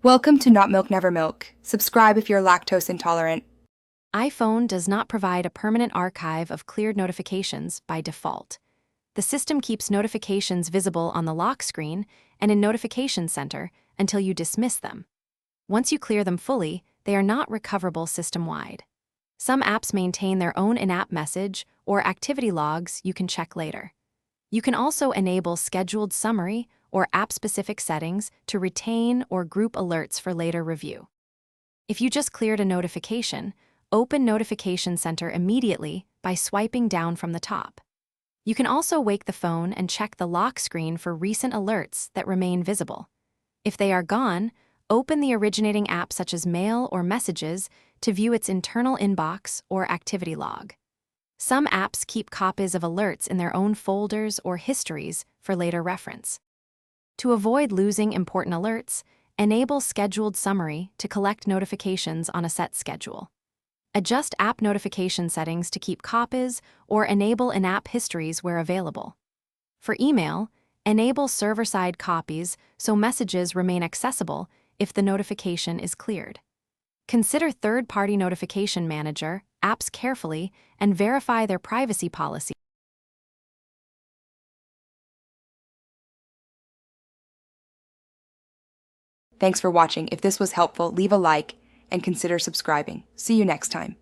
Welcome to Not Milk Never Milk. Subscribe if you're lactose intolerant. iPhone does not provide a permanent archive of cleared notifications by default. The system keeps notifications visible on the lock screen and in Notification Center until you dismiss them. Once you clear them fully, they are not recoverable system-wide. Some apps maintain their own in-app message or activity logs you can check later. You can also enable scheduled summary or app-specific settings to retain or group alerts for later review. If you just cleared a notification, open Notification Center immediately by swiping down from the top. You can also wake the phone and check the lock screen for recent alerts that remain visible. If they are gone, open the originating app such as Mail or Messages to view its internal inbox or activity log. Some apps keep copies of alerts in their own folders or histories for later reference. To avoid losing important alerts, enable Scheduled Summary to collect notifications on a set schedule. Adjust app notification settings to keep copies or enable in-app histories where available. For email, enable server-side copies so messages remain accessible if the notification is cleared. Consider third-party notification manager apps carefully and verify their privacy policy. Thanks for watching. If this was helpful, leave a like and consider subscribing. See you next time.